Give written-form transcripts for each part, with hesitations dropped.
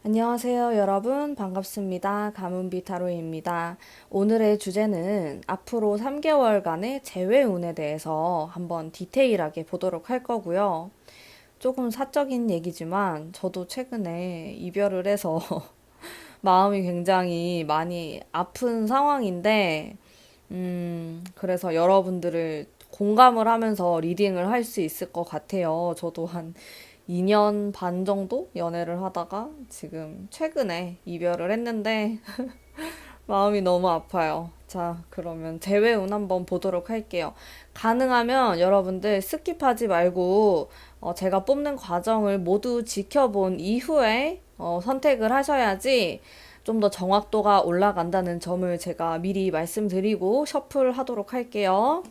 안녕하세요, 여러분. 반갑습니다. 가문비 타로입니다. 오늘의 주제는 앞으로 3개월간의 재회운에 대해서 한번 디테일하게 보도록 할 거고요. 조금 사적인 얘기지만 저도 최근에 이별을 해서 마음이 굉장히 많이 아픈 상황인데, 그래서 여러분들을 공감을 하면서 리딩을 할 수 있을 것 같아요. 저도 한 2년 반 정도 연애를 하다가 지금 최근에 이별을 했는데 마음이 너무 아파요. 자, 그러면 재회운 한번 보도록 할게요. 가능하면 여러분들 스킵하지 말고 제가 뽑는 과정을 모두 지켜본 이후에 선택을 하셔야지 좀 더 정확도가 올라간다는 점을 제가 미리 말씀드리고 셔플 하도록 할게요.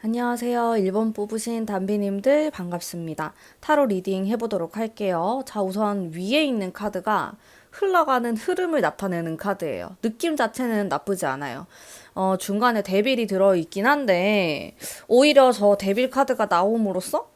안녕하세요. 1번 뽑으신 담비님들 반갑습니다. 타로 리딩 해보도록 할게요. 자, 우선 위에 있는 카드가 흘러가는 흐름을 나타내는 카드예요. 느낌 자체는 나쁘지 않아요. 중간에 데빌이 들어있긴 한데 오히려 저 데빌 카드가 나옴으로써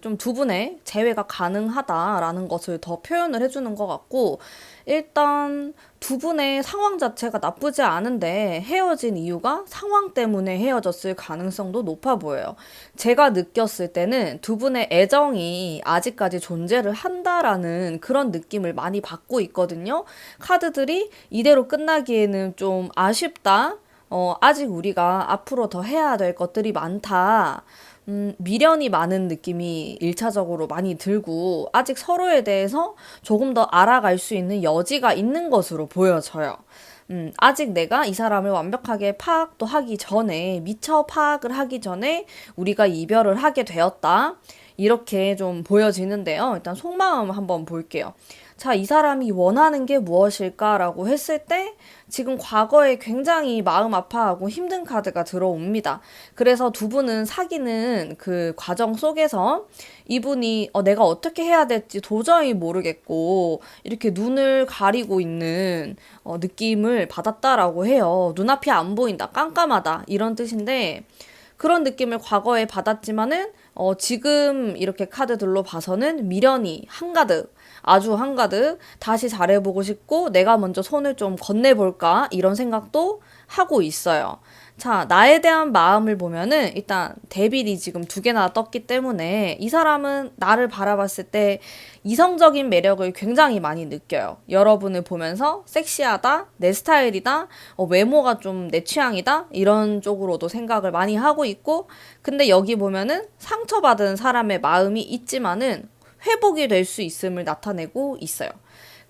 좀 두 분의 재회가 가능하다라는 것을 더 표현을 해주는 것 같고, 일단 두 분의 상황 자체가 나쁘지 않은데 헤어진 이유가 상황 때문에 헤어졌을 가능성도 높아 보여요. 제가 느꼈을 때는 두 분의 애정이 아직까지 존재를 한다라는 그런 느낌을 많이 받고 있거든요. 카드들이 이대로 끝나기에는 좀 아쉽다. 아직 우리가 앞으로 더 해야 될 것들이 많다. 미련이 많은 느낌이 1차적으로 많이 들고, 아직 서로에 대해서 조금 더 알아갈 수 있는 여지가 있는 것으로 보여져요. 아직 내가 이 사람을 완벽하게 파악도 하기 전에, 미처 파악을 하기 전에 우리가 이별을 하게 되었다. 이렇게 좀 보여지는데요. 일단 속마음 한번 볼게요. 자, 이 사람이 원하는 게 무엇일까라고 했을 때 지금 과거에 굉장히 마음 아파하고 힘든 카드가 들어옵니다. 그래서 두 분은 사귀는 그 과정 속에서 이분이 내가 어떻게 해야 될지 도저히 모르겠고 이렇게 눈을 가리고 있는 느낌을 받았다라고 해요. 눈앞이 안 보인다, 깜깜하다 이런 뜻인데, 그런 느낌을 과거에 받았지만은 지금 이렇게 카드들로 봐서는 미련이 한가득, 아주 한가득 다시 잘해보고 싶고 내가 먼저 손을 좀 건네볼까 이런 생각도 하고 있어요. 자, 나에 대한 마음을 보면은 일단 데빌이 지금 두 개나 떴기 때문에 이 사람은 나를 바라봤을 때 이성적인 매력을 굉장히 많이 느껴요. 여러분을 보면서 섹시하다, 내 스타일이다, 외모가 좀 내 취향이다 이런 쪽으로도 생각을 많이 하고 있고, 근데 여기 보면은 상처받은 사람의 마음이 있지만은 회복이 될 수 있음을 나타내고 있어요.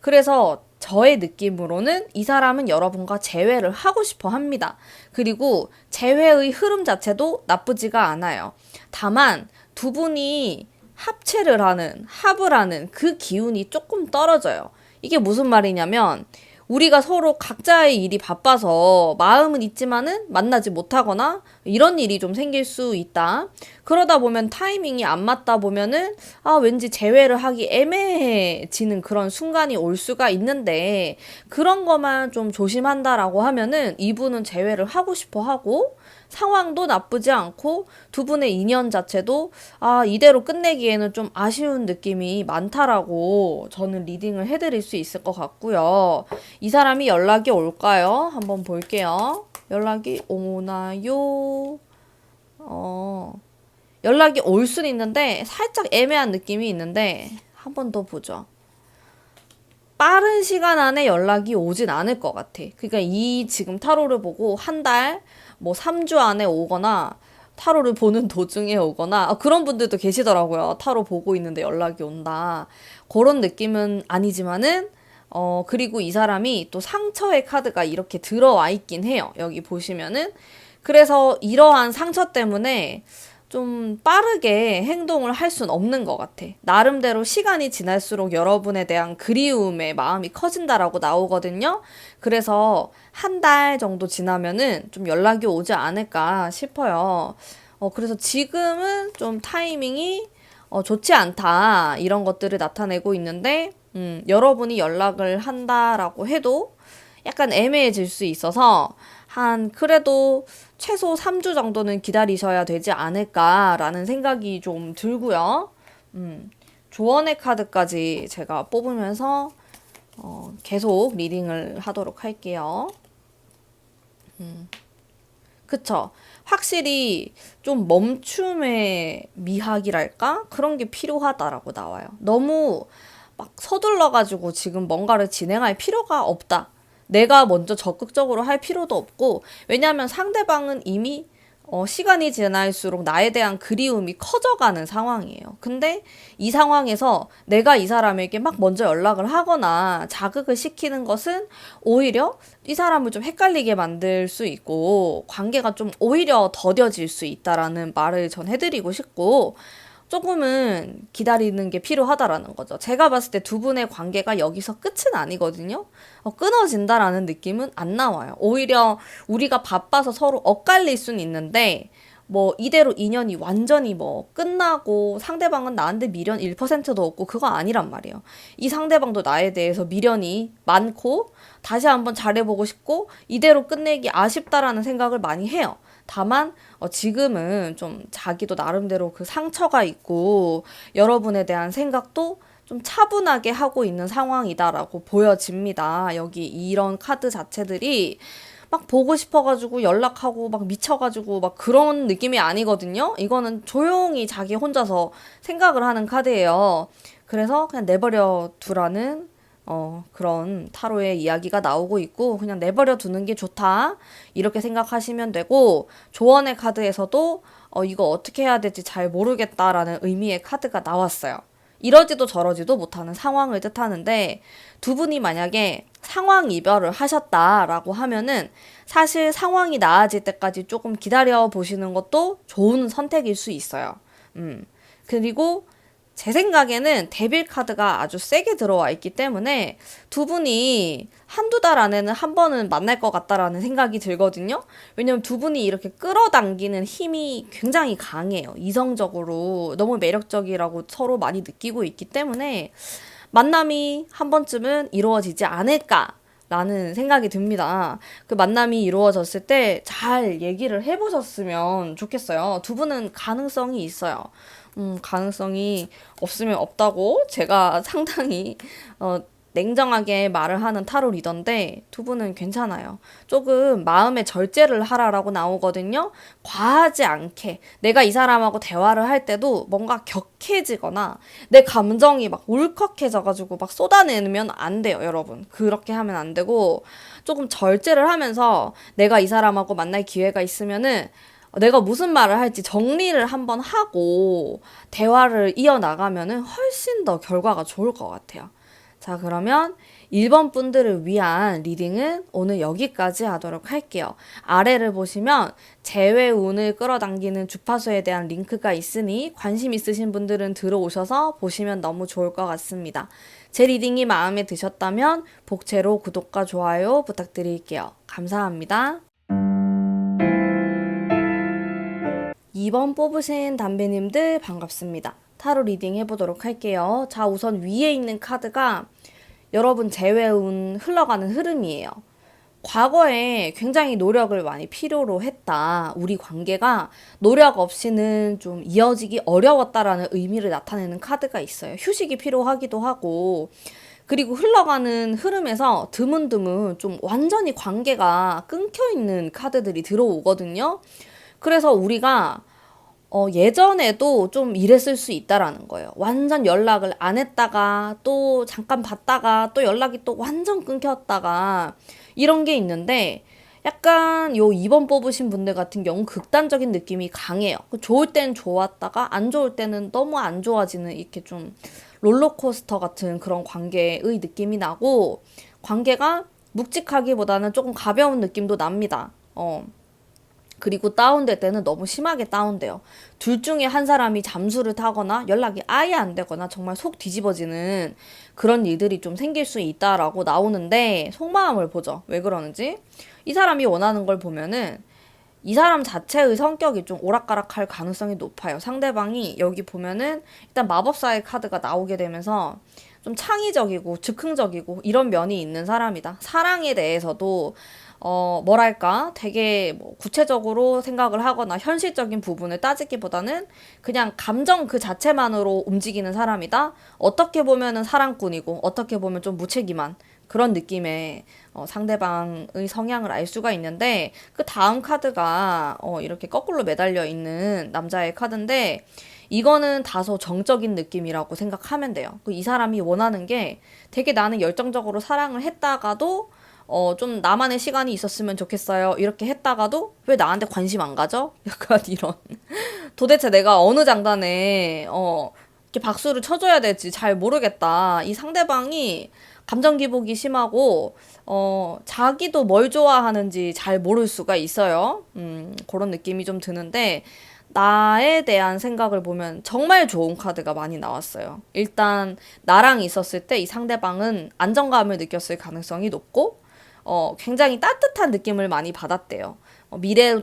그래서 저의 느낌으로는 이 사람은 여러분과 재회를 하고 싶어 합니다. 그리고 재회의 흐름 자체도 나쁘지가 않아요. 다만 두 분이 합체를 하는, 합을 하는 그 기운이 조금 떨어져요. 이게 무슨 말이냐면, 우리가 서로 각자의 일이 바빠서 마음은 있지만은 만나지 못하거나 이런 일이 좀 생길 수 있다. 그러다 보면 타이밍이 안 맞다 보면은 왠지 재회를 하기 애매해지는 그런 순간이 올 수가 있는데, 그런 것만 좀 조심한다라고 하면은 이분은 재회를 하고 싶어 하고 상황도 나쁘지 않고 두 분의 인연 자체도 이대로 끝내기에는 좀 아쉬운 느낌이 많다라고 저는 리딩을 해드릴 수 있을 것 같고요. 이 사람이 연락이 올까요? 한번 볼게요. 연락이 오나요? 연락이 올 수는 있는데 살짝 애매한 느낌이 있는데 한 번 더 보죠. 빠른 시간 안에 연락이 오진 않을 것 같아. 그러니까 이 지금 타로를 보고 한 달, 뭐 3주 안에 오거나 타로를 보는 도중에 오거나 그런 분들도 계시더라고요. 타로 보고 있는데 연락이 온다. 그런 느낌은 아니지만은 그리고 이 사람이 또 상처의 카드가 이렇게 들어와 있긴 해요. 여기 보시면은. 그래서 이러한 상처 때문에 좀 빠르게 행동을 할 순 없는 것 같아. 나름대로 시간이 지날수록 여러분에 대한 그리움의 마음이 커진다라고 나오거든요. 그래서 한 달 정도 지나면은 좀 연락이 오지 않을까 싶어요. 그래서 지금은 좀 타이밍이 좋지 않다. 이런 것들을 나타내고 있는데, 여러분이 연락을 한다라고 해도 약간 애매해질 수 있어서 그래도 최소 3주 정도는 기다리셔야 되지 않을까라는 생각이 좀 들고요. 조언의 카드까지 제가 뽑으면서 계속 리딩을 하도록 할게요. 그쵸? 확실히 좀 멈춤의 미학이랄까? 그런 게 필요하다라고 나와요. 너무 막 서둘러가지고 지금 뭔가를 진행할 필요가 없다. 내가 먼저 적극적으로 할 필요도 없고, 왜냐하면 상대방은 이미 시간이 지날수록 나에 대한 그리움이 커져가는 상황이에요. 근데 이 상황에서 내가 이 사람에게 막 먼저 연락을 하거나 자극을 시키는 것은 오히려 이 사람을 좀 헷갈리게 만들 수 있고 관계가 좀 오히려 더뎌질 수 있다라는 말을 전 해드리고 싶고, 조금은 기다리는 게 필요하다라는 거죠. 제가 봤을 때 두 분의 관계가 여기서 끝은 아니거든요. 끊어진다라는 느낌은 안 나와요. 오히려 우리가 바빠서 서로 엇갈릴 수는 있는데, 뭐 이대로 인연이 완전히 뭐 끝나고 상대방은 나한테 미련 1%도 없고 그거 아니란 말이에요. 이 상대방도 나에 대해서 미련이 많고 다시 한번 잘해보고 싶고 이대로 끝내기 아쉽다라는 생각을 많이 해요. 다만 지금은 좀 자기도 나름대로 그 상처가 있고 여러분에 대한 생각도 좀 차분하게 하고 있는 상황이다라고 보여집니다. 여기 이런 카드 자체들이 막 보고 싶어가지고 연락하고 막 미쳐가지고 막 그런 느낌이 아니거든요. 이거는 조용히 자기 혼자서 생각을 하는 카드예요. 그래서 그냥 내버려 두라는 그런 타로의 이야기가 나오고 있고, 그냥 내버려 두는 게 좋다. 이렇게 생각하시면 되고, 조언의 카드에서도, 이거 어떻게 해야 될지 잘 모르겠다라는 의미의 카드가 나왔어요. 이러지도 저러지도 못하는 상황을 뜻하는데, 두 분이 만약에 상황 이별을 하셨다라고 하면은, 사실 상황이 나아질 때까지 조금 기다려 보시는 것도 좋은 선택일 수 있어요. 그리고 제 생각에는 데빌 카드가 아주 세게 들어와 있기 때문에 두 분이 한두 달 안에는 한 번은 만날 것 같다라는 생각이 들거든요. 왜냐면 두 분이 이렇게 끌어당기는 힘이 굉장히 강해요. 이성적으로 너무 매력적이라고 서로 많이 느끼고 있기 때문에 만남이 한 번쯤은 이루어지지 않을까 라는 생각이 듭니다. 그 만남이 이루어졌을 때 잘 얘기를 해보셨으면 좋겠어요. 두 분은 가능성이 있어요. 가능성이 없으면 없다고 제가 상당히 냉정하게 말을 하는 타로 리더인데 두 분은 괜찮아요. 조금 마음의 절제를 하라라고 나오거든요. 과하지 않게 내가 이 사람하고 대화를 할 때도 뭔가 격해지거나 내 감정이 막 울컥해져가지고 막 쏟아내면 안 돼요, 여러분. 그렇게 하면 안 되고 조금 절제를 하면서 내가 이 사람하고 만날 기회가 있으면은 내가 무슨 말을 할지 정리를 한번 하고 대화를 이어나가면은 훨씬 더 결과가 좋을 것 같아요. 자, 그러면 1번 분들을 위한 리딩은 오늘 여기까지 하도록 할게요. 아래를 보시면 재회 운을 끌어당기는 주파수에 대한 링크가 있으니 관심 있으신 분들은 들어오셔서 보시면 너무 좋을 것 같습니다. 제 리딩이 마음에 드셨다면 복채로 구독과 좋아요 부탁드릴게요. 감사합니다. 2번 뽑으신 담배님들 반갑습니다. 타로 리딩 해보도록 할게요. 자, 우선 위에 있는 카드가 여러분 재회운 흘러가는 흐름이에요. 과거에 굉장히 노력을 많이 필요로 했다. 우리 관계가 노력 없이는 좀 이어지기 어려웠다라는 의미를 나타내는 카드가 있어요. 휴식이 필요하기도 하고, 그리고 흘러가는 흐름에서 드문드문 좀 완전히 관계가 끊겨 있는 카드들이 들어오거든요. 그래서 우리가 예전에도 좀 이랬을 수 있다라는 거예요. 완전 연락을 안 했다가 또 잠깐 봤다가 또 연락이 또 완전 끊겼다가 이런 게 있는데 약간 요 2번 뽑으신 분들 같은 경우 극단적인 느낌이 강해요. 좋을 땐 좋았다가 안 좋을 때는 너무 안 좋아지는 이렇게 좀 롤러코스터 같은 그런 관계의 느낌이 나고 관계가 묵직하기보다는 조금 가벼운 느낌도 납니다. 그리고 다운될 때는 너무 심하게 다운돼요. 둘 중에 한 사람이 잠수를 타거나 연락이 아예 안 되거나 정말 속 뒤집어지는 그런 일들이 좀 생길 수 있다라고 나오는데 속마음을 보죠. 왜 그러는지. 이 사람이 원하는 걸 보면은 이 사람 자체의 성격이 좀 오락가락할 가능성이 높아요. 상대방이 여기 보면은 일단 마법사의 카드가 나오게 되면서 좀 창의적이고 즉흥적이고 이런 면이 있는 사람이다. 사랑에 대해서도 뭐랄까, 되게 뭐 구체적으로 생각을 하거나 현실적인 부분을 따지기보다는 그냥 감정 그 자체만으로 움직이는 사람이다. 어떻게 보면은 사랑꾼이고, 어떻게 보면 좀 무책임한 그런 느낌의 상대방의 성향을 알 수가 있는데, 그 다음 카드가 이렇게 거꾸로 매달려 있는 남자의 카드인데, 이거는 다소 정적인 느낌이라고 생각하면 돼요. 이 사람이 원하는 게 되게 나는 열정적으로 사랑을 했다가도 좀 나만의 시간이 있었으면 좋겠어요. 이렇게 했다가도 왜 나한테 관심 안 가져? 약간 이런. 도대체 내가 어느 장단에 이렇게 박수를 쳐줘야 될지 잘 모르겠다. 이 상대방이 감정 기복이 심하고 자기도 뭘 좋아하는지 잘 모를 수가 있어요. 그런 느낌이 좀 드는데 나에 대한 생각을 보면 정말 좋은 카드가 많이 나왔어요. 일단 나랑 있었을 때 이 상대방은 안정감을 느꼈을 가능성이 높고 굉장히 따뜻한 느낌을 많이 받았대요.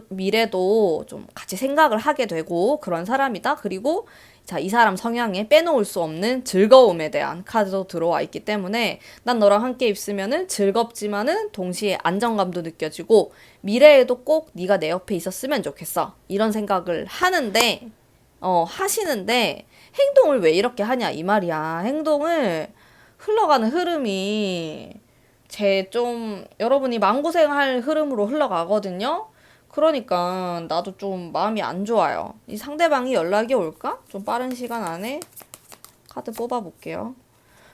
미래도 좀 같이 생각을 하게 되고 그런 사람이다. 그리고 자, 이 사람 성향에 빼놓을 수 없는 즐거움에 대한 카드도 들어와 있기 때문에 난 너랑 함께 있으면은 즐겁지만은 동시에 안정감도 느껴지고 미래에도 꼭 네가 내 옆에 있었으면 좋겠어. 이런 생각을 하시는데 행동을 왜 이렇게 하냐 이 말이야. 행동을 흘러가는 흐름이 여러분이 마음고생할 흐름으로 흘러가거든요. 그러니까 나도 좀 마음이 안 좋아요. 이 상대방이 연락이 올까? 좀 빠른 시간 안에 카드 뽑아볼게요.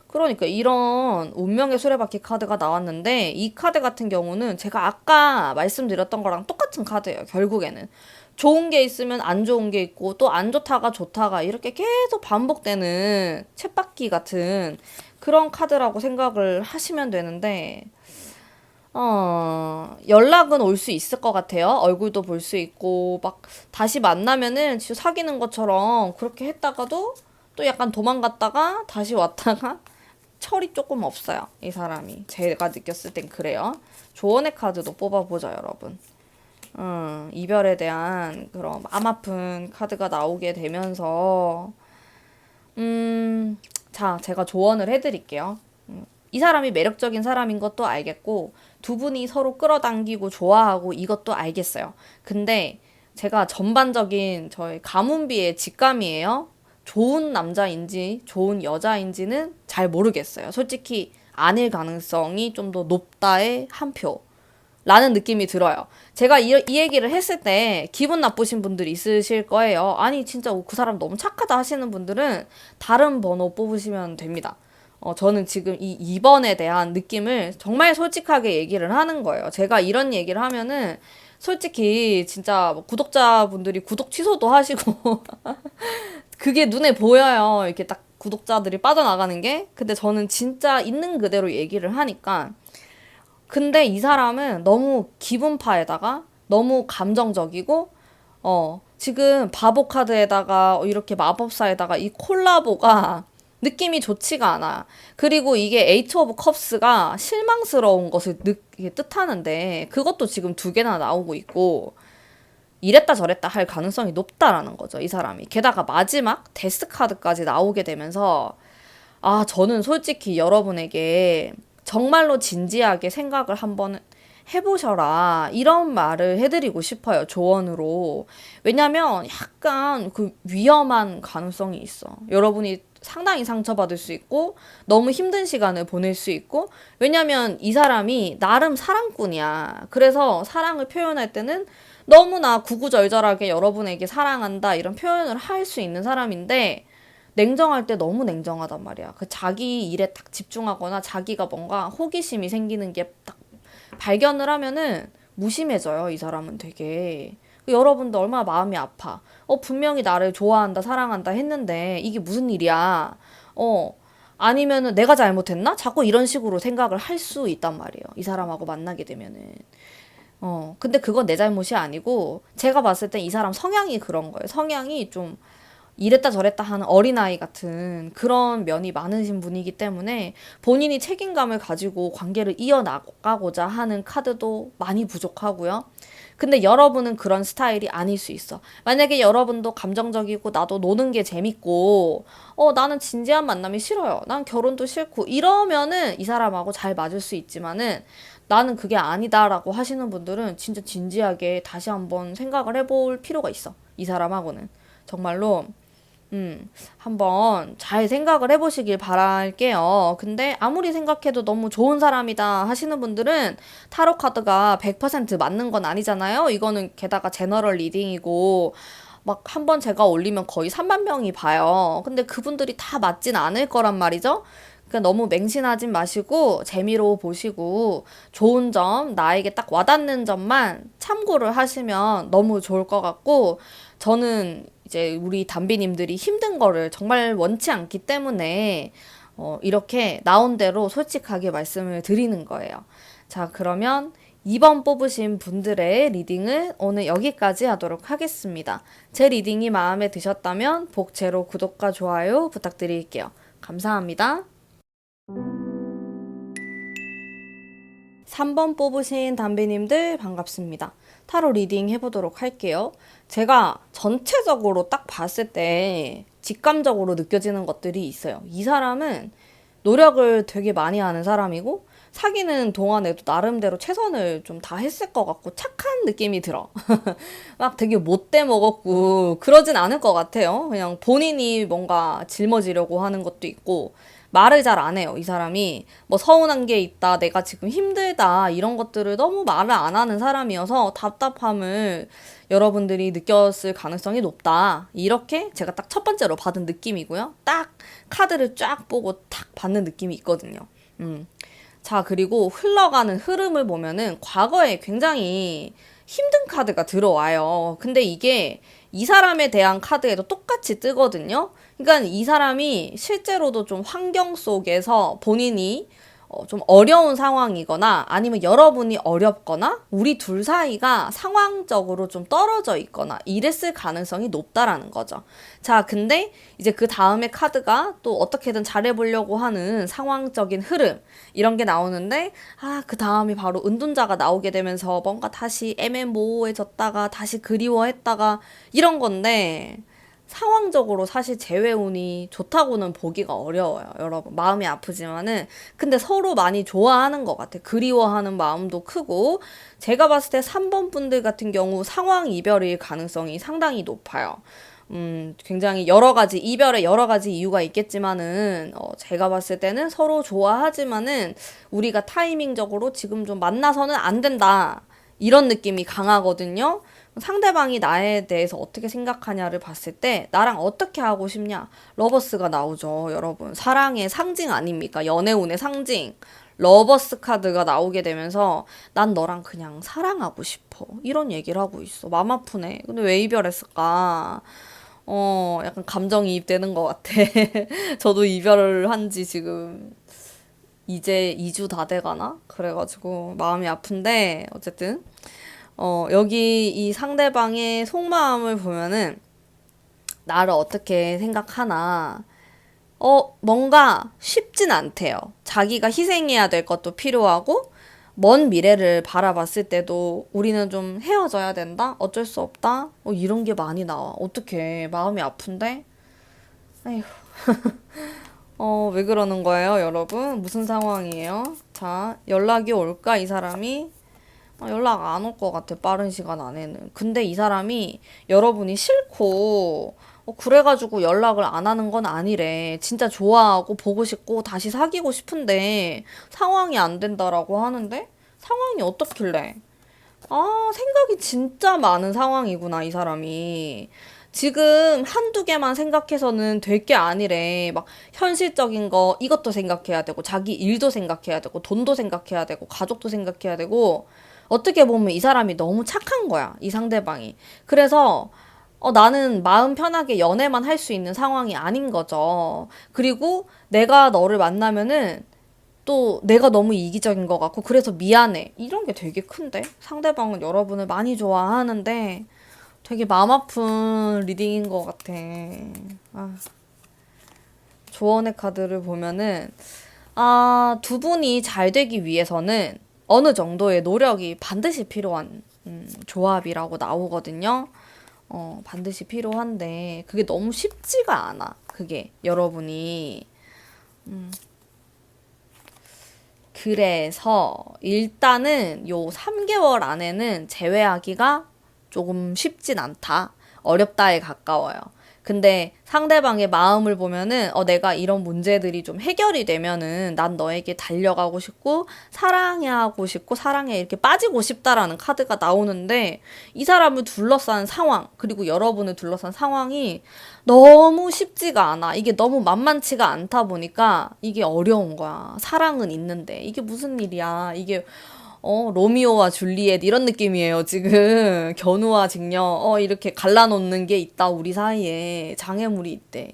그러니까 이런 운명의 수레바퀴 카드가 나왔는데 이 카드 같은 경우는 제가 아까 말씀드렸던 거랑 똑같은 카드예요. 결국에는 좋은 게 있으면 안 좋은 게 있고 또 안 좋다가 좋다가 이렇게 계속 반복되는 쳇바퀴 같은 그런 카드라고 생각을 하시면 되는데 연락은 올 수 있을 것 같아요. 얼굴도 볼 수 있고, 막, 다시 만나면은 진짜 사귀는 것처럼 그렇게 했다가도 또 약간 도망갔다가 다시 왔다가 철이 조금 없어요. 이 사람이. 제가 느꼈을 땐 그래요. 조언의 카드도 뽑아보자, 여러분. 이별에 대한 그런 마음 아픈 카드가 나오게 되면서, 자, 제가 조언을 해드릴게요. 이 사람이 매력적인 사람인 것도 알겠고, 두 분이 서로 끌어당기고 좋아하고 이것도 알겠어요. 근데 제가 전반적인 저의 가문비의 직감이에요. 좋은 남자인지 좋은 여자인지는 잘 모르겠어요. 솔직히 아닐 가능성이 좀 더 높다의 한 표. 라는 느낌이 들어요. 제가 이 얘기를 했을 때 기분 나쁘신 분들이 있으실 거예요. 아니, 진짜 그 사람 너무 착하다 하시는 분들은 다른 번호 뽑으시면 됩니다. 저는 지금 이 2번에 대한 느낌을 정말 솔직하게 얘기를 하는 거예요. 제가 이런 얘기를 하면은 솔직히 진짜 뭐 구독자분들이 구독 취소도 하시고 그게 눈에 보여요. 이렇게 딱 구독자들이 빠져나가는 게. 근데 저는 진짜 있는 그대로 얘기를 하니까 근데 이 사람은 너무 기분파에다가 너무 감정적이고, 지금 바보 카드에다가 이렇게 마법사에다가 이 콜라보가 느낌이 좋지가 않아. 그리고 이게 에이트 오브 컵스가 실망스러운 것을 뜻하는데, 그것도 지금 두 개나 나오고 있고, 이랬다 저랬다 할 가능성이 높다라는 거죠, 이 사람이. 게다가 마지막 데스 카드까지 나오게 되면서, 저는 솔직히 여러분에게 정말로 진지하게 생각을 한번 해보셔라. 이런 말을 해드리고 싶어요. 조언으로. 왜냐면 약간 그 위험한 가능성이 있어. 여러분이 상당히 상처받을 수 있고 너무 힘든 시간을 보낼 수 있고 왜냐면 이 사람이 나름 사랑꾼이야. 그래서 사랑을 표현할 때는 너무나 구구절절하게 여러분에게 사랑한다 이런 표현을 할 수 있는 사람인데 냉정할 때 너무 냉정하단 말이야. 그 자기 일에 딱 집중하거나 자기가 뭔가 호기심이 생기는 게 딱 발견을 하면은 무심해져요. 이 사람은 되게. 여러분도 얼마나 마음이 아파. 분명히 나를 좋아한다, 사랑한다 했는데 이게 무슨 일이야. 아니면은 내가 잘못했나? 자꾸 이런 식으로 생각을 할 수 있단 말이에요. 이 사람하고 만나게 되면은. 근데 그건 내 잘못이 아니고 제가 봤을 땐 이 사람 성향이 그런 거예요. 성향이 좀 이랬다 저랬다 하는 어린아이 같은 그런 면이 많으신 분이기 때문에 본인이 책임감을 가지고 관계를 이어나가고자 하는 카드도 많이 부족하고요. 근데 여러분은 그런 스타일이 아닐 수 있어. 만약에 여러분도 감정적이고 나도 노는 게 재밌고 나는 진지한 만남이 싫어요. 난 결혼도 싫고 이러면은 이 사람하고 잘 맞을 수 있지만은 나는 그게 아니다라고 하시는 분들은 진짜 진지하게 다시 한번 생각을 해볼 필요가 있어. 이 사람하고는. 정말로 한번 잘 생각을 해보시길 바랄게요. 근데 아무리 생각해도 너무 좋은 사람이다 하시는 분들은 타로 카드가 100% 맞는 건 아니잖아요. 이거는 게다가 제너럴 리딩이고 막 한 번 제가 올리면 거의 3만 명이 봐요. 근데 그분들이 다 맞진 않을 거란 말이죠. 그러니까 너무 맹신하진 마시고 재미로 보시고 좋은 점, 나에게 딱 와닿는 점만 참고를 하시면 너무 좋을 것 같고 저는 이제 우리 담비님들이 힘든 거를 정말 원치 않기 때문에 이렇게 나온 대로 솔직하게 말씀을 드리는 거예요. 자, 그러면 2번 뽑으신 분들의 리딩을 오늘 여기까지 하도록 하겠습니다. 제 리딩이 마음에 드셨다면 복제로 구독과 좋아요 부탁드릴게요. 감사합니다. 3번 뽑으신 담비님들 반갑습니다. 타로 리딩 해보도록 할게요. 제가 전체적으로 딱 봤을 때 직감적으로 느껴지는 것들이 있어요. 이 사람은 노력을 되게 많이 하는 사람이고 사귀는 동안에도 나름대로 최선을 좀 다 했을 것 같고 착한 느낌이 들어. 막 되게 못돼 먹었고 그러진 않을 것 같아요. 그냥 본인이 뭔가 짊어지려고 하는 것도 있고 말을 잘 안 해요. 이 사람이 뭐 서운한 게 있다, 내가 지금 힘들다 이런 것들을 너무 말을 안 하는 사람이어서 답답함을 여러분들이 느꼈을 가능성이 높다. 이렇게 제가 딱 첫 번째로 받은 느낌이고요. 딱 카드를 쫙 보고 탁 받는 느낌이 있거든요. 자, 그리고 흘러가는 흐름을 보면은 과거에 굉장히 힘든 카드가 들어와요. 근데 이게 이 사람에 대한 카드에도 똑같이 뜨거든요. 그러니까 이 사람이 실제로도 좀 환경 속에서 본인이 좀 어려운 상황이거나 아니면 여러분이 어렵거나 우리 둘 사이가 상황적으로 좀 떨어져 있거나 이랬을 가능성이 높다라는 거죠. 자, 근데 이제 그 다음에 카드가 또 어떻게든 잘해보려고 하는 상황적인 흐름 이런 게 나오는데 그 다음이 바로 은둔자가 나오게 되면서 뭔가 다시 애매모호해졌다가 다시 그리워했다가 이런 건데 상황적으로 사실 재회운이 좋다고는 보기가 어려워요, 여러분. 마음이 아프지만은. 근데 서로 많이 좋아하는 것 같아. 그리워하는 마음도 크고. 제가 봤을 때 3번 분들 같은 경우 상황 이별일 가능성이 상당히 높아요. 굉장히 여러 가지, 이별에 여러 가지 이유가 있겠지만은, 제가 봤을 때는 서로 좋아하지만은, 우리가 타이밍적으로 지금 좀 만나서는 안 된다. 이런 느낌이 강하거든요. 상대방이 나에 대해서 어떻게 생각하냐를 봤을 때 나랑 어떻게 하고 싶냐 러버스가 나오죠. 여러분 사랑의 상징 아닙니까? 연애운의 상징 러버스 카드가 나오게 되면서 난 너랑 그냥 사랑하고 싶어 이런 얘기를 하고 있어. 맘 아프네. 근데 왜 이별했을까? 약간 감정이입되는 것 같아. 저도 이별을 한 지 지금 이제 2주 다 돼가나? 그래가지고 마음이 아픈데 어쨌든 여기 이 상대방의 속마음을 보면은 나를 어떻게 생각하나 뭔가 쉽진 않대요. 자기가 희생해야 될 것도 필요하고 먼 미래를 바라봤을 때도 우리는 좀 헤어져야 된다? 어쩔 수 없다? 이런 게 많이 나와. 어떡해. 마음이 아픈데? 에휴. 왜 그러는 거예요, 여러분? 무슨 상황이에요? 자, 연락이 올까, 이 사람이? 연락 안 올 것 같아, 빠른 시간 안에는. 근데 이 사람이 여러분이 싫고, 그래가지고 연락을 안 하는 건 아니래. 진짜 좋아하고 보고 싶고 다시 사귀고 싶은데 상황이 안 된다라고 하는데 상황이 어떻길래? 생각이 진짜 많은 상황이구나, 이 사람이. 지금 한두 개만 생각해서는 될 게 아니래. 막 현실적인 거 이것도 생각해야 되고 자기 일도 생각해야 되고 돈도 생각해야 되고 가족도 생각해야 되고 어떻게 보면 이 사람이 너무 착한 거야, 이 상대방이. 그래서 나는 마음 편하게 연애만 할 수 있는 상황이 아닌 거죠. 그리고 내가 너를 만나면은 또 내가 너무 이기적인 것 같고 그래서 미안해. 이런 게 되게 큰데? 상대방은 여러분을 많이 좋아하는데 되게 마음 아픈 리딩인 것 같아. 조언의 카드를 보면은 두 분이 잘 되기 위해서는 어느 정도의 노력이 반드시 필요한 조합이라고 나오거든요. 반드시 필요한데 그게 너무 쉽지가 않아. 그게 여러분이 그래서 일단은 요 3개월 안에는 제외하기가 조금 쉽진 않다. 어렵다에 가까워요. 근데 상대방의 마음을 보면은 내가 이런 문제들이 좀 해결이 되면은 난 너에게 달려가고 싶고 사랑하고 싶고 사랑에 이렇게 빠지고 싶다라는 카드가 나오는데 이 사람을 둘러싼 상황 그리고 여러분을 둘러싼 상황이 너무 쉽지가 않아. 이게 너무 만만치가 않다 보니까 이게 어려운 거야. 사랑은 있는데 이게 무슨 일이야. 이게 로미오와 줄리엣 이런 느낌이에요. 지금 견우와 직녀 이렇게 갈라놓는 게 있다. 우리 사이에 장애물이 있대.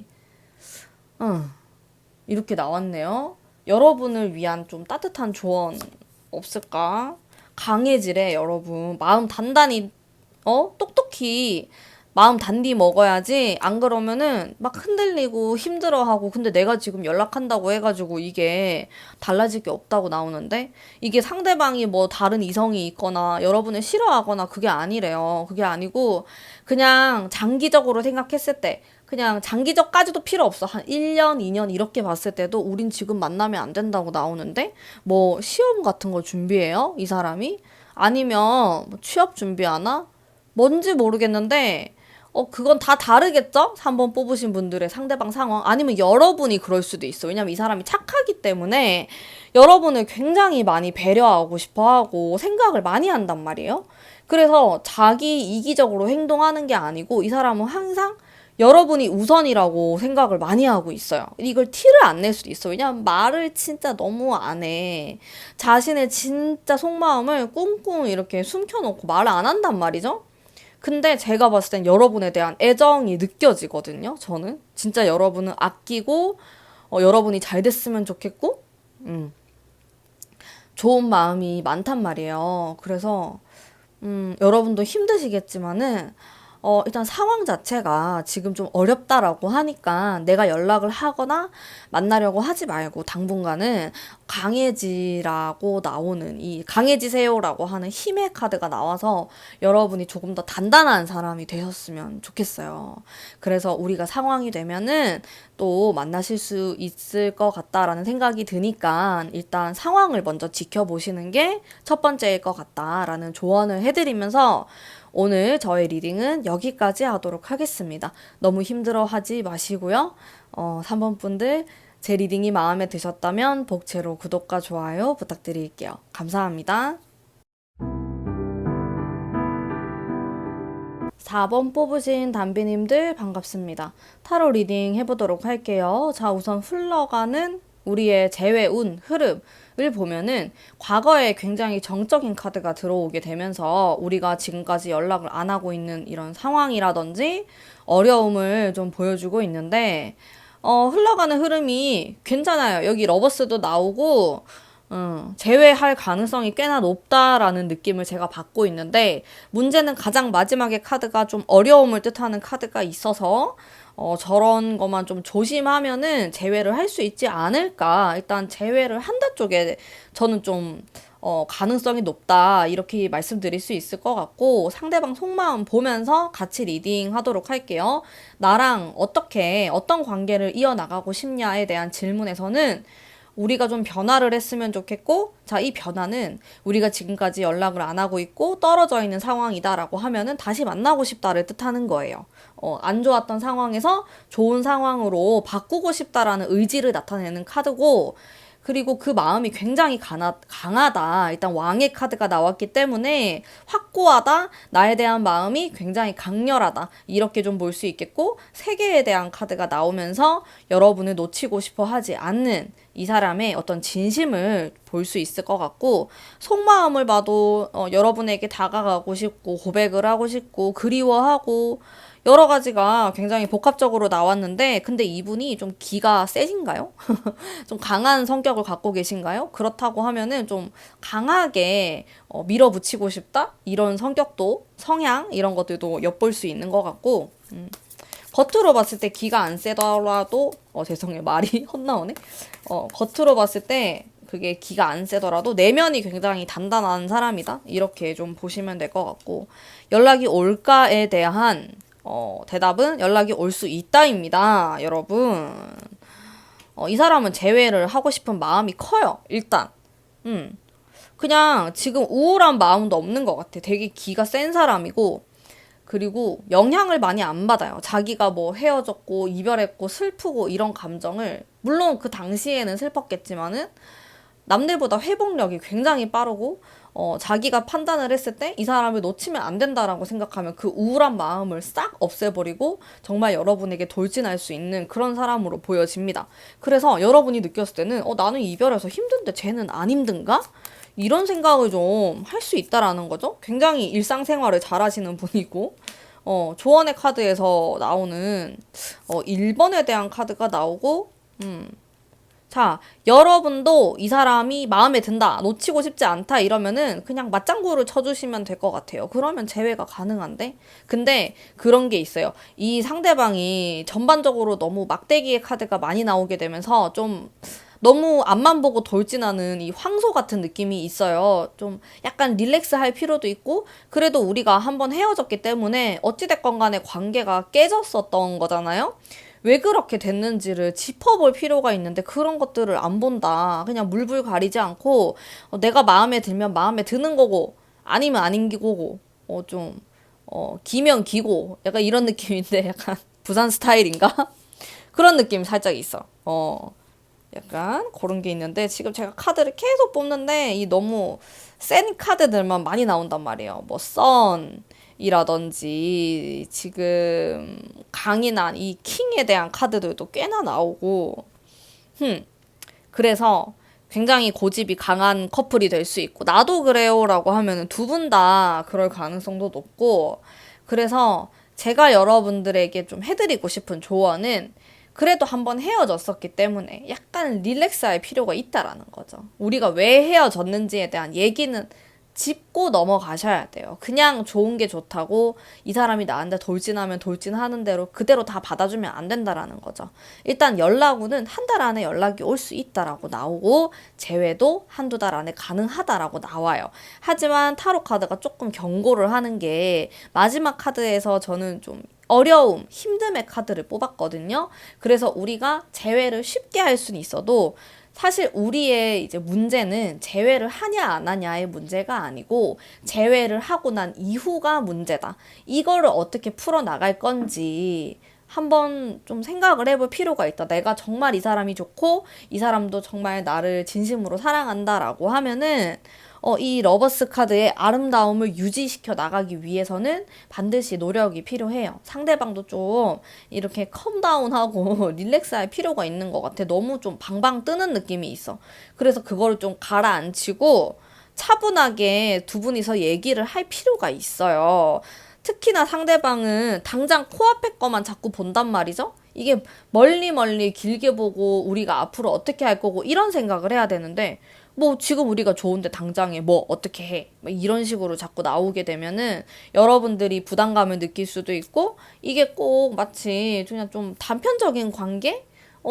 이렇게 나왔네요. 여러분을 위한 좀 따뜻한 조언 없을까? 강해지래, 여러분. 마음 단단히, 똑똑히 마음 단디 먹어야지. 안 그러면은 막 흔들리고 힘들어하고, 근데 내가 지금 연락한다고 해가지고 이게 달라질 게 없다고 나오는데, 이게 상대방이 뭐 다른 이성이 있거나 여러분을 싫어하거나 그게 아니래요. 그게 아니고 그냥 장기적으로 생각했을 때, 그냥 장기적까지도 필요 없어. 한 1년, 2년 이렇게 봤을 때도 우린 지금 만나면 안 된다고 나오는데, 뭐 시험 같은 걸 준비해요? 이 사람이? 아니면 뭐 취업 준비하나? 뭔지 모르겠는데, 그건 다 다르겠죠? 3번 뽑으신 분들의 상대방 상황. 아니면 여러분이 그럴 수도 있어. 왜냐면 이 사람이 착하기 때문에 여러분을 굉장히 많이 배려하고 싶어 하고 생각을 많이 한단 말이에요. 그래서 자기 이기적으로 행동하는 게 아니고 이 사람은 항상 여러분이 우선이라고 생각을 많이 하고 있어요. 이걸 티를 안 낼 수도 있어. 왜냐면 말을 진짜 너무 안 해. 자신의 진짜 속마음을 꿍꿍 이렇게 숨겨놓고 말을 안 한단 말이죠. 근데 제가 봤을 땐 여러분에 대한 애정이 느껴지거든요. 저는 진짜 여러분을 아끼고 여러분이 잘 됐으면 좋겠고 좋은 마음이 많단 말이에요. 그래서 여러분도 힘드시겠지만은 일단 상황 자체가 지금 좀 어렵다라고 하니까 내가 연락을 하거나 만나려고 하지 말고 당분간은 강해지라고 나오는 이 강해지세요라고 하는 힘의 카드가 나와서 여러분이 조금 더 단단한 사람이 되셨으면 좋겠어요. 그래서 우리가 상황이 되면은 또 만나실 수 있을 것 같다라는 생각이 드니까 일단 상황을 먼저 지켜보시는 게 첫 번째일 것 같다라는 조언을 해드리면서 오늘 저의 리딩은 여기까지 하도록 하겠습니다. 너무 힘들어하지 마시고요. 3번 분들 제 리딩이 마음에 드셨다면 복채로 구독과 좋아요 부탁드릴게요. 감사합니다. 4번 뽑으신 담비님들 반갑습니다. 타로 리딩 해보도록 할게요. 자, 우선 흘러가는 우리의 재회운 흐름을 보면은 과거에 굉장히 정적인 카드가 들어오게 되면서 우리가 지금까지 연락을 안 하고 있는 이런 상황이라든지 어려움을 좀 보여주고 있는데 흘러가는 흐름이 괜찮아요. 여기 러버스도 나오고 제외할 가능성이 꽤나 높다라는 느낌을 제가 받고 있는데 문제는 가장 마지막에 카드가 좀 어려움을 뜻하는 카드가 있어서 저런 것만 좀 조심하면은 제외를 할 수 있지 않을까. 일단 제외를 한다 쪽에 저는 좀 가능성이 높다 이렇게 말씀드릴 수 있을 것 같고 상대방 속마음 보면서 같이 리딩 하도록 할게요. 나랑 어떻게 어떤 관계를 이어나가고 싶냐에 대한 질문에서는 우리가 좀 변화를 했으면 좋겠고, 자, 이 변화는 우리가 지금까지 연락을 안 하고 있고 떨어져 있는 상황이다라고 하면은 다시 만나고 싶다를 뜻하는 거예요. 안 좋았던 상황에서 좋은 상황으로 바꾸고 싶다라는 의지를 나타내는 카드고, 그리고 그 마음이 굉장히 강하다. 일단 왕의 카드가 나왔기 때문에 확고하다. 나에 대한 마음이 굉장히 강렬하다. 이렇게 좀 볼 수 있겠고 세계에 대한 카드가 나오면서 여러분을 놓치고 싶어 하지 않는 이 사람의 어떤 진심을 볼 수 있을 것 같고 속마음을 봐도 여러분에게 다가가고 싶고 고백을 하고 싶고 그리워하고 여러 가지가 굉장히 복합적으로 나왔는데 근데 이분이 좀 기가 세신가요? 좀 강한 성격을 갖고 계신가요? 그렇다고 하면은 좀 강하게 밀어붙이고 싶다? 이런 성격도 성향 이런 것들도 엿볼 수 있는 것 같고 겉으로 봤을 때 기가 안 세더라도 죄송해요 말이 헛나오네 겉으로 봤을 때 그게 기가 안 세더라도 내면이 굉장히 단단한 사람이다 이렇게 좀 보시면 될 것 같고 연락이 올까에 대한 대답은 연락이 올 수 있다입니다 여러분 이 사람은 재회를 하고 싶은 마음이 커요 일단 그냥 지금 우울한 마음도 없는 것 같아 되게 기가 센 사람이고 그리고 영향을 많이 안 받아요. 자기가 뭐 헤어졌고 이별했고 슬프고 이런 감정을 물론 그 당시에는 슬펐겠지만은 남들보다 회복력이 굉장히 빠르고 자기가 판단을 했을 때 이 사람을 놓치면 안 된다라고 생각하면 그 우울한 마음을 싹 없애버리고 정말 여러분에게 돌진할 수 있는 그런 사람으로 보여집니다. 그래서 여러분이 느꼈을 때는 나는 이별해서 힘든데 쟤는 안 힘든가? 이런 생각을 좀 할 수 있다라는 거죠. 굉장히 일상생활을 잘 하시는 분이고 조언의 카드에서 나오는 1번에 대한 카드가 나오고 자, 여러분도 이 사람이 마음에 든다, 놓치고 싶지 않다 이러면은 그냥 맞장구를 쳐주시면 될 것 같아요. 그러면 재회가 가능한데? 근데 그런 게 있어요. 이 상대방이 전반적으로 너무 막대기의 카드가 많이 나오게 되면서 좀 너무 앞만 보고 돌진하는 이 황소 같은 느낌이 있어요. 좀 약간 릴렉스 할 필요도 있고, 그래도 우리가 한번 헤어졌기 때문에 어찌됐건 간에 관계가 깨졌었던 거잖아요? 왜 그렇게 됐는지를 짚어볼 필요가 있는데 그런 것들을 안 본다. 그냥 물불 가리지 않고 내가 마음에 들면 마음에 드는 거고 아니면 아닌 거고 기면 기고 약간 이런 느낌인데 약간 부산 스타일인가? 그런 느낌 살짝 있어. 약간 그런 게 있는데 지금 제가 카드를 계속 뽑는데 이 너무 센 카드들만 많이 나온단 말이에요. 뭐 선이라든지 지금 강인한 이 킹에 대한 카드들도 꽤나 나오고 그래서 굉장히 고집이 강한 커플이 될 수 있고 나도 그래요라고 하면은 두 분 다 그럴 가능성도 높고 그래서 제가 여러분들에게 좀 해드리고 싶은 조언은 그래도 한번 헤어졌었기 때문에 약간 릴렉스할 필요가 있다라는 거죠. 우리가 왜 헤어졌는지에 대한 얘기는 짚고 넘어가셔야 돼요. 그냥 좋은 게 좋다고 이 사람이 나한테 돌진하면 돌진하는 대로 그대로 다 받아주면 안 된다라는 거죠. 일단 연락 후는 한 달 안에 연락이 올 수 있다라고 나오고 재회도 한두 달 안에 가능하다라고 나와요. 하지만 타로 카드가 조금 경고를 하는 게 마지막 카드에서 저는 좀 어려움, 힘듦의 카드를 뽑았거든요. 그래서 우리가 재회를 쉽게 할 수는 있어도 사실 우리의 이제 문제는 재회를 하냐 안 하냐의 문제가 아니고 재회를 하고 난 이후가 문제다. 이거를 어떻게 풀어 나갈 건지 한번 좀 생각을 해볼 필요가 있다. 내가 정말 이 사람이 좋고 이 사람도 정말 나를 진심으로 사랑한다라고 하면은 이 러버스 카드의 아름다움을 유지시켜 나가기 위해서는 반드시 노력이 필요해요. 상대방도 좀 이렇게 컴다운하고 릴렉스할 필요가 있는 것 같아. 너무 좀 방방 뜨는 느낌이 있어. 그래서 그거를 좀 가라앉히고 차분하게 두 분이서 얘기를 할 필요가 있어요. 특히나 상대방은 당장 코앞에 거만 자꾸 본단 말이죠? 이게 멀리 멀리 길게 보고 우리가 앞으로 어떻게 할 거고 이런 생각을 해야 되는데 뭐 지금 우리가 좋은데 당장에 뭐 어떻게 해? 뭐 이런 식으로 자꾸 나오게 되면은 여러분들이 부담감을 느낄 수도 있고 이게 꼭 마치 그냥 좀 단편적인 관계?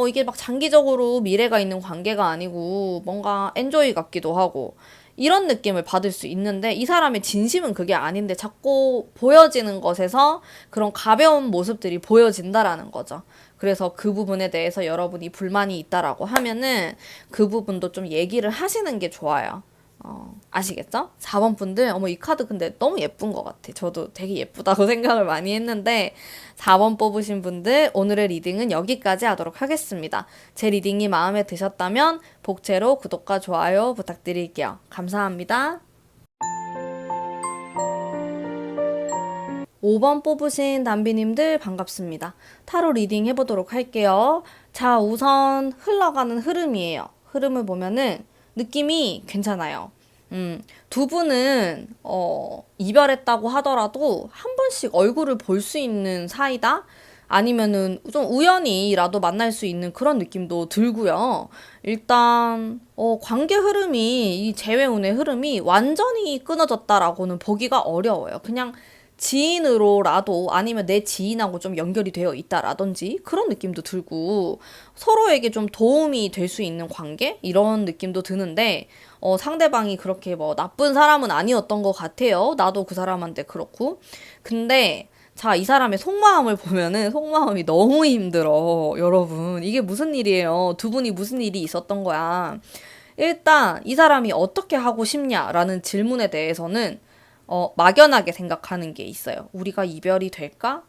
이게 막 장기적으로 미래가 있는 관계가 아니고 뭔가 엔조이 같기도 하고 이런 느낌을 받을 수 있는데 이 사람의 진심은 그게 아닌데 자꾸 보여지는 것에서 그런 가벼운 모습들이 보여진다라는 거죠. 그래서 그 부분에 대해서 여러분이 불만이 있다라고 하면은 그 부분도 좀 얘기를 하시는 게 좋아요. 아시겠죠? 4번 분들, 어머, 이 카드 근데 너무 예쁜 것 같아. 저도 되게 예쁘다고 생각을 많이 했는데, 4번 뽑으신 분들, 오늘의 리딩은 여기까지 하도록 하겠습니다. 제 리딩이 마음에 드셨다면, 복채로 구독과 좋아요 부탁드릴게요. 감사합니다. 5번 뽑으신 담비님들 반갑습니다. 타로 리딩 해보도록 할게요. 자, 우선 흘러가는 흐름이에요. 흐름을 보면은 느낌이 괜찮아요. 두 분은 이별했다고 하더라도 한 번씩 얼굴을 볼 수 있는 사이다? 아니면은 좀 우연히라도 만날 수 있는 그런 느낌도 들고요. 일단 관계 흐름이 이 재회운의 흐름이 완전히 끊어졌다라고는 보기가 어려워요. 그냥 지인으로라도 아니면 내 지인하고 좀 연결이 되어 있다라든지 그런 느낌도 들고 서로에게 좀 도움이 될 수 있는 관계? 이런 느낌도 드는데 상대방이 그렇게 뭐 나쁜 사람은 아니었던 것 같아요. 나도 그 사람한테 그렇고. 근데 자, 이 사람의 속마음을 보면은 속마음이 너무 힘들어. 여러분, 이게 무슨 일이에요? 두 분이 무슨 일이 있었던 거야? 일단 이 사람이 어떻게 하고 싶냐라는 질문에 대해서는 막연하게 생각하는 게 있어요. 우리가 이별이 될까?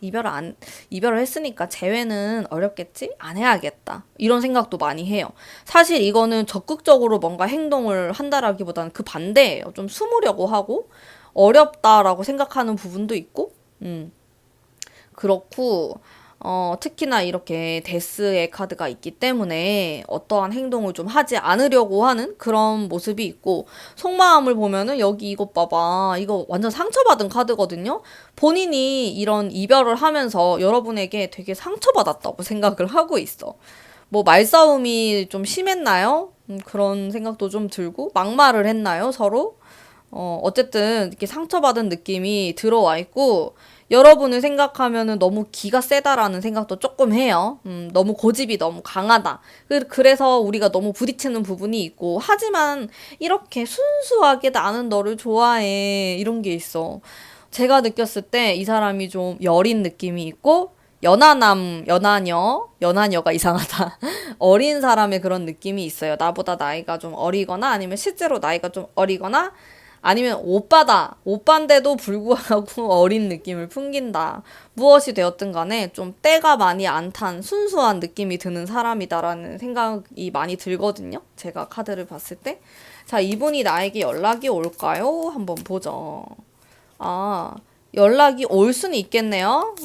이별을 했으니까 재회는 어렵겠지? 안 해야겠다. 이런 생각도 많이 해요. 사실 이거는 적극적으로 뭔가 행동을 한다라기보다는 그 반대예요. 좀 숨으려고 하고, 어렵다라고 생각하는 부분도 있고, 그렇고, 특히나 이렇게 데스의 카드가 있기 때문에 어떠한 행동을 좀 하지 않으려고 하는 그런 모습이 있고, 속마음을 보면은 여기 이것 봐봐. 이거 완전 상처받은 카드거든요? 본인이 이런 이별을 하면서 여러분에게 되게 상처받았다고 생각을 하고 있어. 뭐 말싸움이 좀 심했나요? 그런 생각도 좀 들고 막말을 했나요, 서로? 어쨌든 이렇게 상처받은 느낌이 들어와 있고 여러분을 생각하면은 너무 기가 세다라는 생각도 조금 해요. 너무 고집이 너무 강하다. 그래서 우리가 너무 부딪히는 부분이 있고 하지만 이렇게 순수하게 나는 너를 좋아해 이런 게 있어. 제가 느꼈을 때 이 사람이 좀 여린 느낌이 있고 연하녀가 이상하다. 어린 사람의 그런 느낌이 있어요. 나보다 나이가 좀 어리거나 아니면 실제로 나이가 좀 어리거나 아니면 오빠다. 오빠인데도 불구하고 어린 느낌을 풍긴다. 무엇이 되었든 간에 좀 때가 많이 안 탄 순수한 느낌이 드는 사람이다라는 생각이 많이 들거든요. 제가 카드를 봤을 때. 자, 이분이 나에게 연락이 올까요? 한번 보죠. 아, 연락이 올 수는 있겠네요.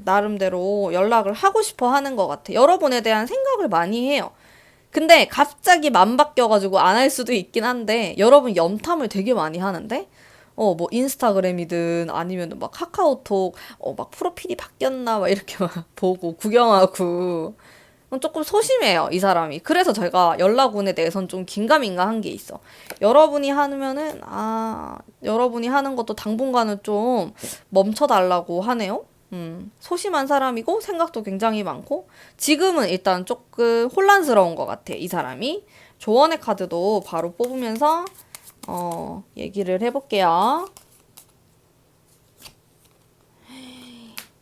나름대로 연락을 하고 싶어 하는 것 같아. 여러분에 대한 생각을 많이 해요. 근데 갑자기 맘 바뀌어가지고 안 할 수도 있긴 한데, 여러분 염탐을 되게 많이 하는데, 뭐 인스타그램이든 아니면 막 카카오톡, 막 프로필이 바뀌었나, 막 이렇게 막 보고 구경하고. 조금 소심해요, 이 사람이. 그래서 제가 연락운에 대해서는 좀 긴가민가 한 게 있어. 여러분이 하는 것도 당분간은 좀 멈춰달라고 하네요. 소심한 사람이고 생각도 굉장히 많고 지금은 일단 조금 혼란스러운 것 같아, 이 사람이. 조언의 카드도 바로 뽑으면서 얘기를 해볼게요.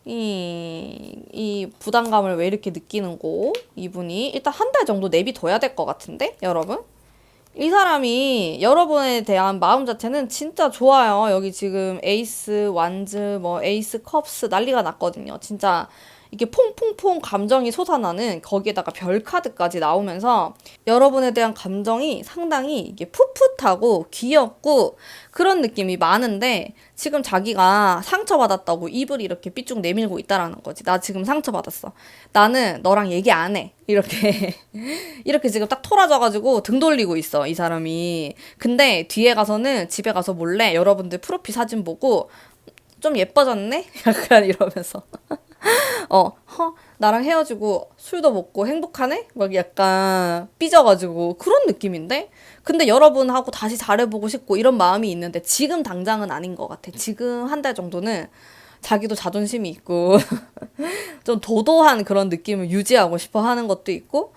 이 부담감을 왜 이렇게 느끼는고, 이분이 일단 한 달 정도 내비둬야 될 것 같은데, 여러분? 이 사람이 여러분에 대한 마음 자체는 진짜 좋아요. 여기 지금 에이스, 완즈, 뭐 에이스 컵스 난리가 났거든요. 진짜 이게 퐁퐁퐁 감정이 솟아나는 거기에다가 별 카드까지 나오면서 여러분에 대한 감정이 상당히 이게 풋풋하고 귀엽고 그런 느낌이 많은데 지금 자기가 상처받았다고 입을 이렇게 삐쭉 내밀고 있다라는 거지. 나 지금 상처받았어. 나는 너랑 얘기 안 해. 이렇게 이렇게 지금 딱 토라져가지고 등 돌리고 있어, 이 사람이. 근데 뒤에 가서는 집에 가서 몰래 여러분들 프로필 사진 보고 좀 예뻐졌네? 약간 이러면서 나랑 헤어지고 술도 먹고 행복하네? 막 약간 삐져가지고 그런 느낌인데? 근데 여러분하고 다시 잘해보고 싶고 이런 마음이 있는데 지금 당장은 아닌 것 같아. 지금 한 달 정도는 자기도 자존심이 있고 좀 도도한 그런 느낌을 유지하고 싶어 하는 것도 있고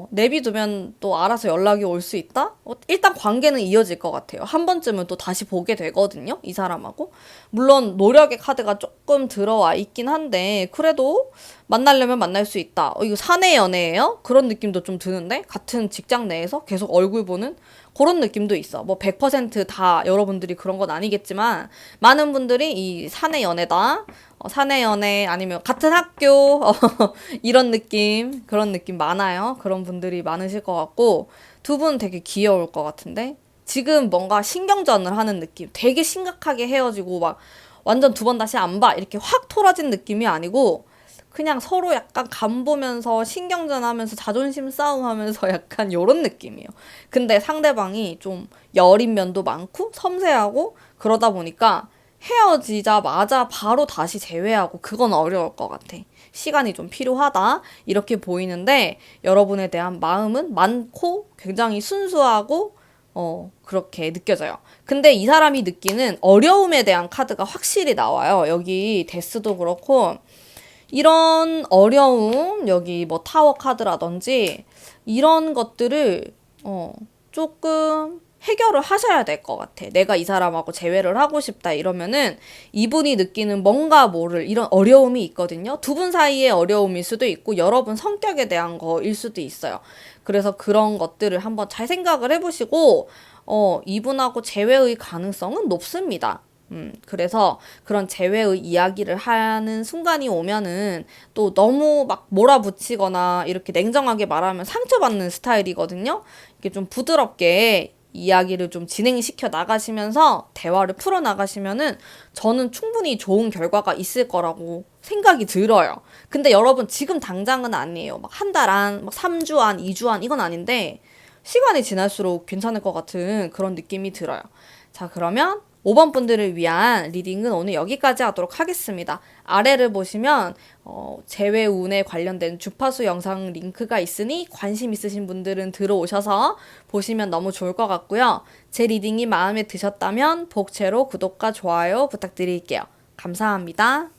내비두면 또 알아서 연락이 올 수 있다? 일단 관계는 이어질 것 같아요. 한 번쯤은 또 다시 보게 되거든요, 이 사람하고. 물론 노력의 카드가 조금 들어와 있긴 한데 그래도 만나려면 만날 수 있다. 이거 사내 연애예요? 그런 느낌도 좀 드는데 같은 직장 내에서 계속 얼굴 보는 그런 느낌도 있어. 뭐 100%다 여러분들이 그런 건 아니겠지만 많은 분들이 이 사내 연애다. 사내 연애 아니면 같은 학교 이런 느낌 그런 느낌 많아요. 그런 분들이 많으실 것 같고 두 분 되게 귀여울 것 같은데 지금 뭔가 신경전을 하는 느낌 되게 심각하게 헤어지고 막 완전 두 번 다시 안 봐 이렇게 확 토라진 느낌이 아니고 그냥 서로 약간 간 보면서 신경전하면서 자존심 싸움하면서 약간 요런 느낌이에요. 근데 상대방이 좀 여린 면도 많고 섬세하고 그러다 보니까 헤어지자마자 바로 다시 재회하고 그건 어려울 것 같아. 시간이 좀 필요하다. 이렇게 보이는데 여러분에 대한 마음은 많고 굉장히 순수하고 그렇게 느껴져요. 근데 이 사람이 느끼는 어려움에 대한 카드가 확실히 나와요. 여기 데스도 그렇고 이런 어려움, 여기 뭐 타워 카드라든지 이런 것들을 조금 해결을 하셔야 될 것 같아. 내가 이 사람하고 재회를 하고 싶다 이러면은 이분이 느끼는 뭔가 모를 이런 어려움이 있거든요. 두 분 사이의 어려움일 수도 있고 여러분 성격에 대한 거일 수도 있어요. 그래서 그런 것들을 한번 잘 생각을 해보시고 이분하고 재회의 가능성은 높습니다. 그래서 그런 재회의 이야기를 하는 순간이 오면은 또 너무 막 몰아붙이거나 이렇게 냉정하게 말하면 상처받는 스타일이거든요. 이게 좀 부드럽게 이야기를 좀 진행시켜 나가시면서 대화를 풀어 나가시면은 저는 충분히 좋은 결과가 있을 거라고 생각이 들어요. 근데 여러분 지금 당장은 아니에요. 막 한 달 안, 막 3주 안, 2주 안 이건 아닌데 시간이 지날수록 괜찮을 것 같은 그런 느낌이 들어요. 자, 그러면 5번 분들을 위한 리딩은 오늘 여기까지 하도록 하겠습니다. 아래를 보시면 재회운에 관련된 주파수 영상 링크가 있으니 관심 있으신 분들은 들어오셔서 보시면 너무 좋을 것 같고요. 제 리딩이 마음에 드셨다면 복채로 구독과 좋아요 부탁드릴게요. 감사합니다.